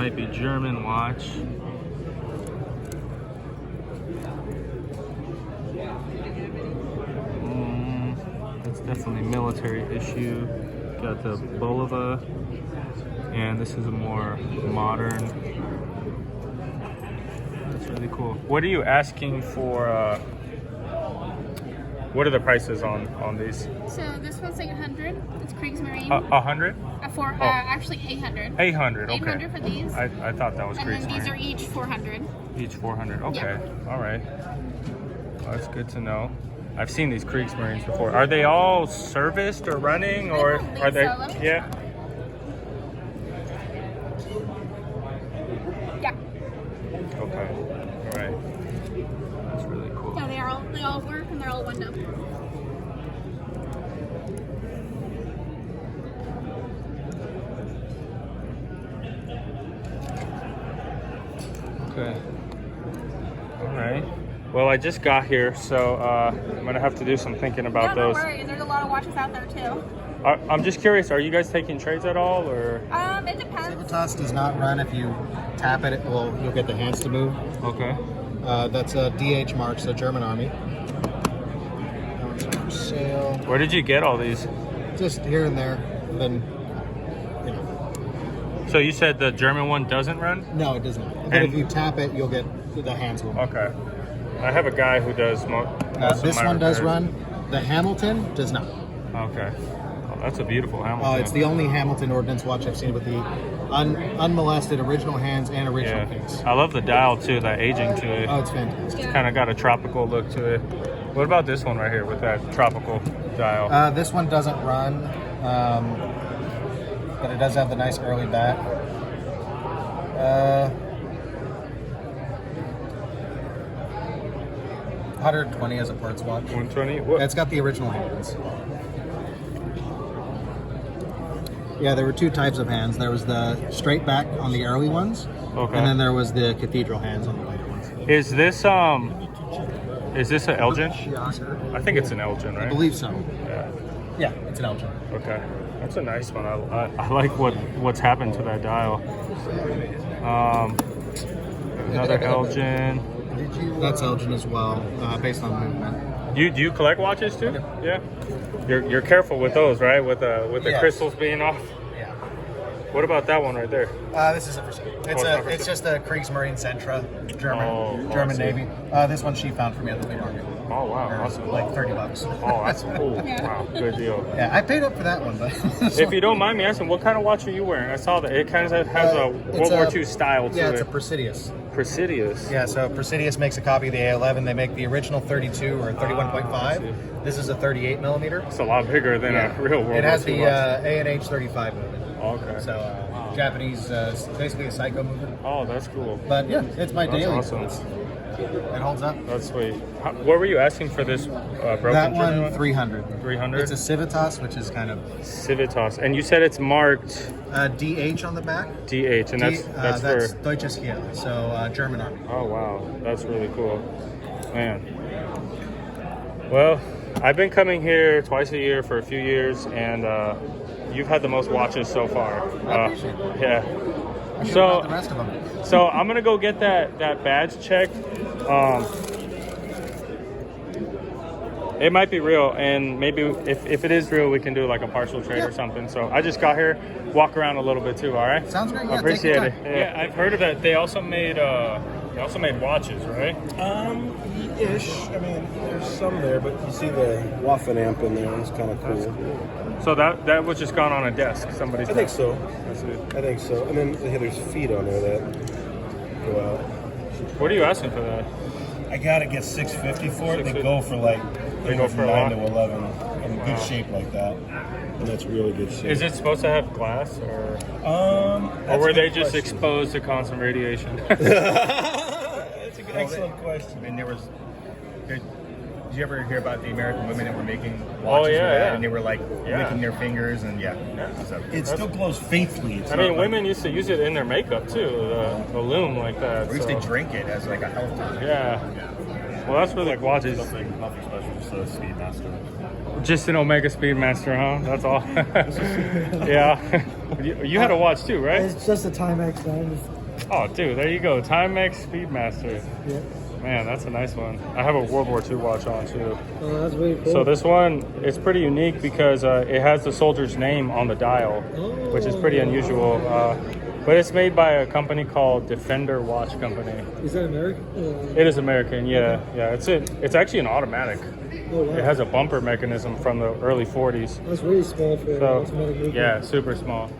might be German watch. That's definitely military issue. Got the Bulova, and this is a more modern. That's really cool. What are you asking for? What are the prices on these? So this one's like 100. It's Kriegsmarine. 100? Actually 800. 800. Okay. 800 for these. I thought that was and Kriegsmarine. then these are each 400. Each 400. Okay. Yeah. All right. Well, that's good to know. I've seen these Kriegsmarines before. Are they all serviced or running, or are they? So. Yeah. Yeah. Okay. All right. That's really cool. Yeah, they all work and they're all window. Okay. All right. Well, I just got here, so I'm gonna have to do some thinking about no, those. No worries. There's a lot of watches out there too. I'm just curious. Are you guys taking trades at all, or? It depends. Civitas does not run. If you tap it, you'll get the hands to move. Okay. That's a DH mark, so German Army. That one's for sale. Where did you get all these? Just here and there. And then, So you said the German one doesn't run? No, it does not. But if you tap it, you'll get the hands will move. Okay. I have a guy who does most this of my one does repairs. run. The Hamilton does not. Okay. Oh, that's a beautiful Hamilton. It's the only Hamilton ordnance watch I've seen with the unmolested original hands and original Yeah. face. I love the dial too, that aging to it. Oh, it's fantastic. It's kind of got a tropical look to it. What about this one right here with that tropical dial? This one doesn't run, but it does have the nice early back. 120 as a parts watch. 120? It's got the original hands. Yeah, there were two types of hands. There was the straight back on the early ones, Okay. and then there was the cathedral hands on the later ones. Is this an Elgin? I think it's an Elgin, right? I believe so. Yeah. Yeah, it's an Elgin. Okay. That's a nice one. I like what's happened to that dial. Another Elgin. That's Elgin as well, based on movement. Do you collect watches too? Yeah. You're careful with those, right? With the Yes. crystals being off. Yeah. What about that one right there? This isn't for sale. it's not for It's sale. just a Kriegsmarine Sentra, German I see. Navy. This one she found for me at the flea market. Oh wow, Or awesome. like $30. Oh, that's cool. Yeah. Wow, good deal. Yeah, I paid up for that one, but If you don't mind me asking, what kind of watch are you wearing? I saw that it kind of has a it's World War II style to yeah, it's it. a Presidius. Presidius. Yeah, so Presidius makes a copy of the A11. They make the original 32 or I 31.5. see. This is a 38 millimeter. It's a lot bigger than a real World It has War II the watch. A&H 35 movement. Okay. So Japanese, basically a psycho movement. Oh, that's cool. But yeah, it's my That's daily. awesome. It holds up. That's sweet. What were you asking for this broken That German one, 300. 300? It's a Civitas, which is kind of Civitas. And you said it's marked DH on the back. DH, and that's That's for... Deutsches Heer, so German Army. Oh, wow. That's really cool. Man. Well, I've been coming here twice a year for a few years, and you've had the most watches so far. I appreciate it. Yeah. I should So- have bought the rest of them. So I'm gonna go get that badge checked. It might be real, and maybe if it is real, we can do like a partial trade or something. So I just got here, walk around a little bit too. All right. Sounds great. I Yeah, appreciate take your it. time. Yeah, I've heard of that. They also made watches, right? Ish. I mean, there's some there, but you see the Waffen amp in there. It's kind of cool. So that was just gone on a desk. Somebody's. I think so. That's it. I think so. And then there's feet on there that go out. What are you asking for that? I gotta get 650 for it. They 650. go for like They go for a 9 lot? to 11 in good shape like that. And that's really good shape. Is it supposed to have glass, or That's were a they good just question. exposed to constant radiation? That's a good, excellent question. And did you ever hear about the American women that were making watches Oh, with yeah, that? yeah. And they were like Yeah. licking their fingers and so It still glows faithfully. It's I not mean, like- women used to use it in their makeup too, the loom like that. we used so- to drink it as like a health tonic. Yeah. Well, that's really watches. Nothing special, just a Speedmaster. Just an Omega Speedmaster, huh? That's all. Yeah. You had a watch too, right? It's just a Timex, man. Oh, dude, there you go. Timex Speedmaster. Yeah. Man, that's a nice one. I have a World War II watch on too. Oh, that's really cool. So this one is pretty unique because it has the soldier's name on the dial, which is pretty unusual. But it's made by a company called Defender Watch Company. Is that American? It is American, yeah. Yeah, it's actually an automatic. Oh, wow. It has a bumper mechanism from the early 40s. That's really small for So, automatic movement. yeah, super small.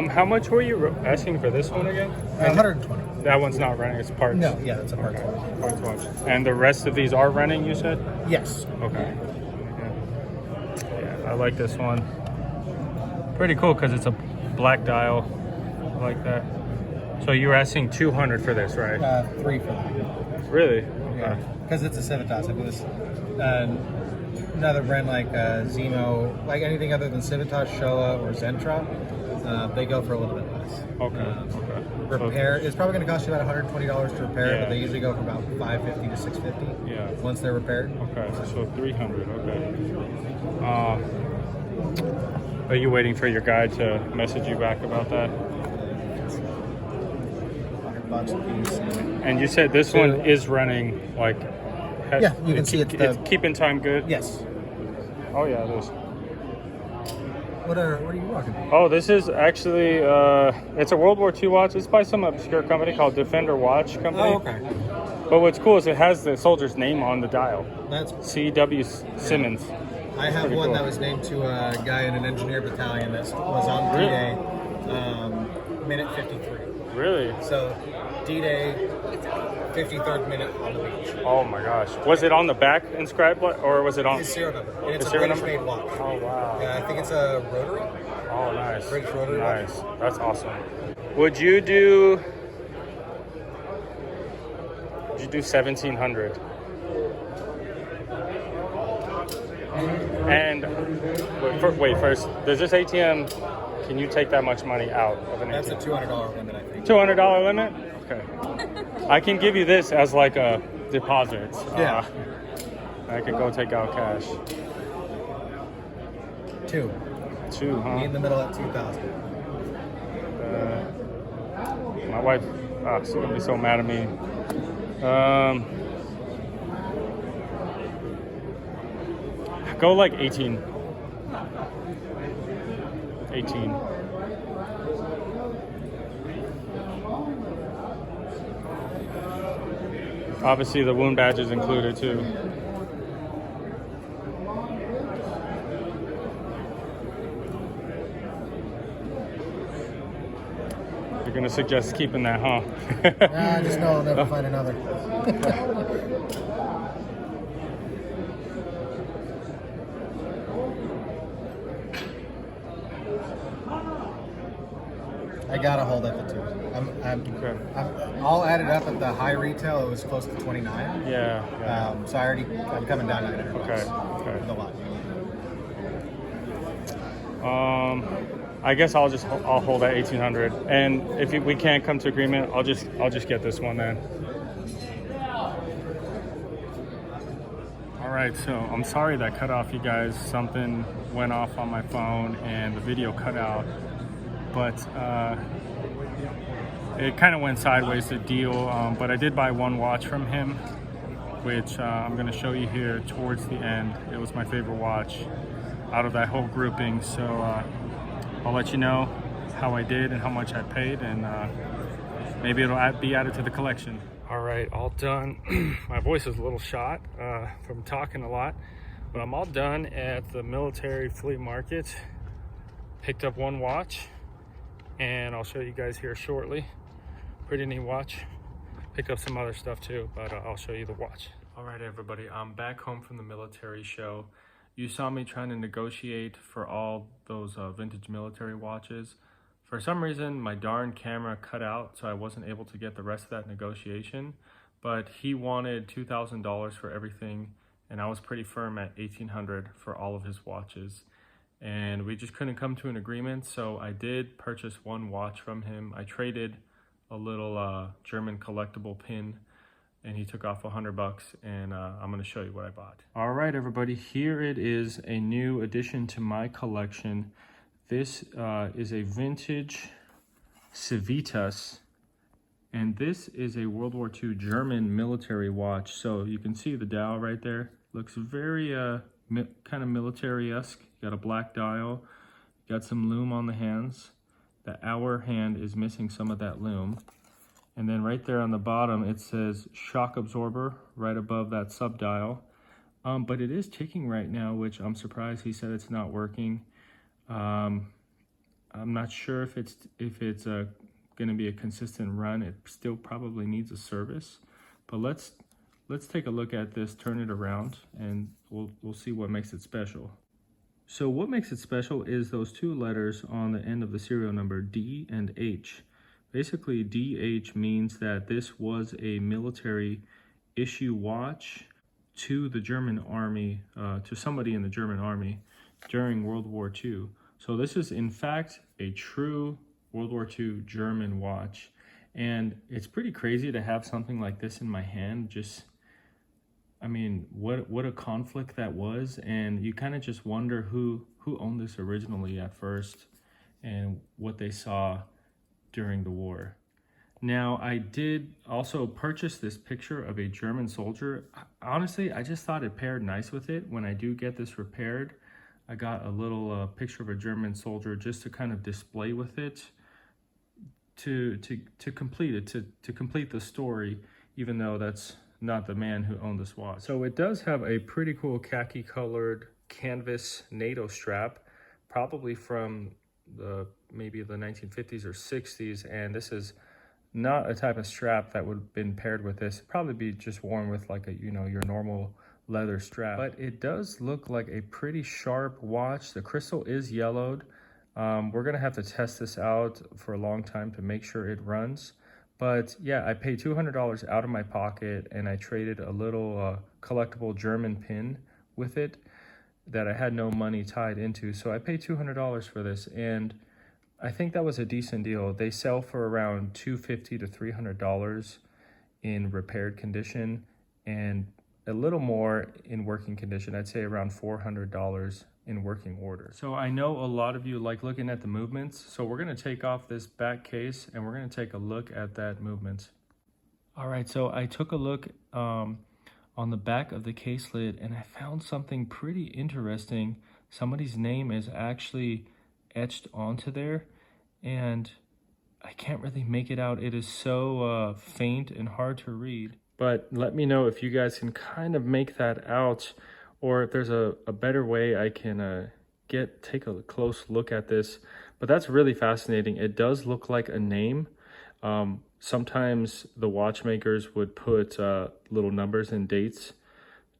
How much were you asking for this one again? 120. That one's not running, it's parts. No, yeah, that's a part one. Parts watch. And the rest of these are running, you said? Yes. Okay. Yeah, I like this one. Pretty cool because it's a black dial. I like that. So you were asking 200 for this, right? 3 for that. Really? Yeah, Okay. because it's a Civitas. If it was another brand like Zemo, like anything other than Civitas, Showa, or Zentra, they go for a little bit less. Okay. Okay. Repair it's probably going to cost you about $120 to repair, Yeah. but they usually go for about $550 to $650. Yeah. Once they're repaired. Okay, so 300. Okay. Are you waiting for your guy to message you back about that? $100 a piece. And you said this one is running like. Yeah, you can see it's keeping time good. Yes. Oh yeah, it is. What are you rocking? Oh, this is actually it's a World War II watch. It's by some obscure company called Defender Watch Company. Oh, okay. But what's cool is it has the soldier's name on the dial. That's C.W. Simmons. I have pretty one cool. that was named to a guy in an engineer battalion that was on D-Day, minute 53. Really? So, D-Day, 53rd minute on the beach. Oh my gosh. Was it on the back inscribed or was it on? His serial number. And it's His a serial British number? made watch. Oh wow. Yeah, I think it's a rotary. Oh nice. British rotary watch. Nice. That's awesome. Would you do 1700? And wait, first, does this ATM, can you take that much money out of an That's a ATM? $200 limit, I think. $200 limit? Okay. I can give you this as like a deposit. Yeah. I could go take out cash. 2. 2, huh? Me in the middle at 2,000. My wife, she's gonna be so mad at me. Go like 18. 18. Obviously, the wound badge is included too. You're gonna suggest keeping that, huh? I just know I'll never find another. I gotta hold at the 2. Okay. All added up at the high retail, it was close to 29. Yeah. So I'm coming down $900. Okay. With a lot. I guess I'll hold that 1800, and if we can't come to agreement, I'll just get this one then. All right, so I'm sorry that cut off, you guys. Something went off on my phone and the video cut out, but it kind of went sideways, the deal. But I did buy one watch from him, which I'm going to show you here towards the end. It was my favorite watch out of that whole grouping, so I'll let you know how I did and how much I paid, and maybe it'll be added to the collection. All right, all done. My voice is a little shot from talking a lot, but I'm all done at the military flea market. Picked up one watch, and I'll show you guys here shortly. Pretty neat watch. Picked up some other stuff too, but I'll show you the watch. All right, everybody, I'm back home from the military show. you saw me trying to negotiate for all those vintage military watches. For some reason, my darn camera cut out, so I wasn't able to get the rest of that negotiation. But he wanted $2,000 for everything, and I was pretty firm at $1,800 for all of his watches. And we just couldn't come to an agreement, so I did purchase one watch from him. I traded a little German collectible pin, and he took off $100, and I'm gonna show you what I bought. All right, everybody, here it is, a new addition to my collection. This is a vintage Civitas, and this is a World War II German military watch. So you can see the dial right there. Looks very kind of military-esque. Got a black dial, got some lume on the hands. The hour hand is missing some of that lume. And then right there on the bottom, it says shock absorber right above that sub-dial. But it is ticking right now, which I'm surprised he said it's not working. I'm not sure if it's going to be a consistent run. It still probably needs a service. But let's take a look at this, turn it around, and we'll see what makes it special. So what makes it special is those two letters on the end of the serial number, D and H. Basically, DH means that this was a military issue watch to the German army, to somebody in the German army during World War II. So this is in fact a true World War II German watch. And it's pretty crazy to have something like this in my hand. Just, I mean, what a conflict that was. And you kind of just wonder who owned this originally at first and what they saw during the war. Now, I did also purchase this picture of a German soldier. Honestly, I just thought it paired nice with it. When I do get this repaired, I got a little picture of a German soldier just to kind of display with it, to complete it, to complete the story, even though that's not the man who owned this watch. So it does have a pretty cool khaki colored canvas NATO strap, probably from maybe the 1950s or 60s, and this is not a type of strap that would have been paired with this. It'd probably be just worn with like a, you know, your normal leather strap. But it does look like a pretty sharp watch. The crystal is yellowed. We're gonna have to test this out for a long time to make sure it runs. But yeah, I paid $200 out of my pocket, and I traded a little collectible German pin with it that I had no money tied into. So I paid $200 for this, and I think that was a decent deal. They sell for around $250 to $300 in repaired condition, and a little more in working condition. I'd say around $400 in working order. So I know a lot of you like looking at the movements, so we're gonna take off this back case and we're gonna take a look at that movement. All right, so I took a look on the back of the case lid, and I found something pretty interesting. Somebody's name is actually etched onto there, and I can't really make it out. It is so faint and hard to read. But let me know if you guys can kind of make that out, or if there's a better way I can take a close look at this. But that's really fascinating. It does look like a name. Sometimes the watchmakers would put little numbers and dates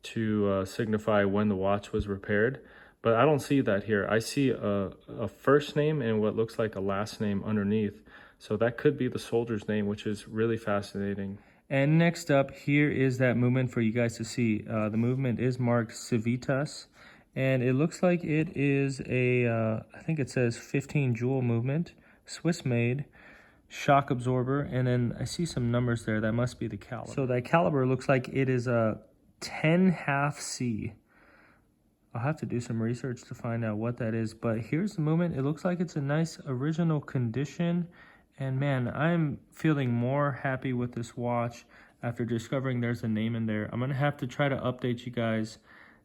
to signify when the watch was repaired, but I don't see that here. I see a first name and what looks like a last name underneath. So that could be the soldier's name, which is really fascinating. And next up, here is that movement for you guys to see. The movement is marked Civitas, and it looks like it is a, I think it says 15 jewel movement, Swiss made, shock absorber, and then I see some numbers there. That must be the caliber. So that caliber looks like it is a 10.5C. I'll have to do some research to find out what that is, but here's the movement. It looks like it's a nice original condition, and man, I'm feeling more happy with this watch after discovering there's a name in there. I'm gonna have to try to update you guys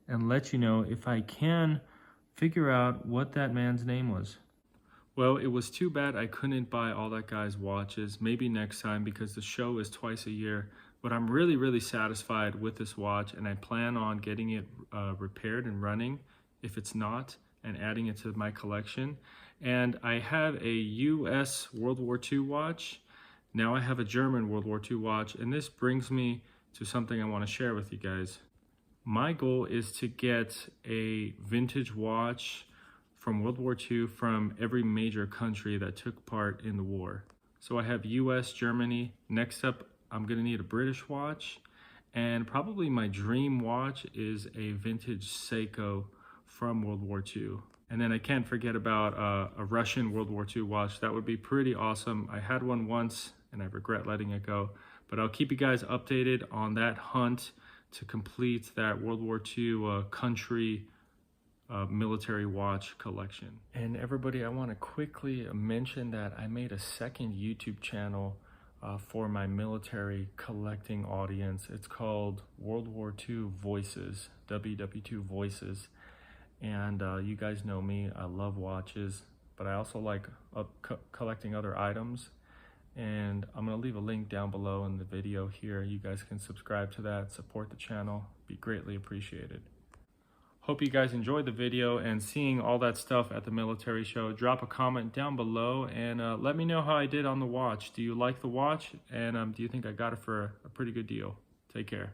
and let you know if I can figure out what that man's name was. Well, it was too bad I couldn't buy all that guy's watches. Maybe next time, because the show is twice a year. But I'm really, really satisfied with this watch, and I plan on getting it repaired and running if it's not, and adding it to my collection. And I have a US World War II watch. Now I have a German World War II watch, and this brings me to something I want to share with you guys. My goal is to get a vintage watch from World War II from every major country that took part in the war. So I have US, Germany. Next up, I'm gonna need a British watch. And probably my dream watch is a vintage Seiko from World War II. And then I can't forget about a Russian World War II watch. That would be pretty awesome. I had one once and I regret letting it go. But I'll keep you guys updated on that hunt to complete that World War II country military watch collection. And everybody, I want to quickly mention that I made a second YouTube channel for my military collecting audience. It's called World War II Voices, WW2 Voices. And you guys know me, I love watches, but I also like collecting other items. And I'm gonna leave a link down below in the video here. You guys can subscribe to that, support the channel, be greatly appreciated. Hope you guys enjoyed the video and seeing all that stuff at the military show. Drop a comment down below and let me know how I did on the watch. Do you like the watch? And do you think I got it for a pretty good deal? Take care.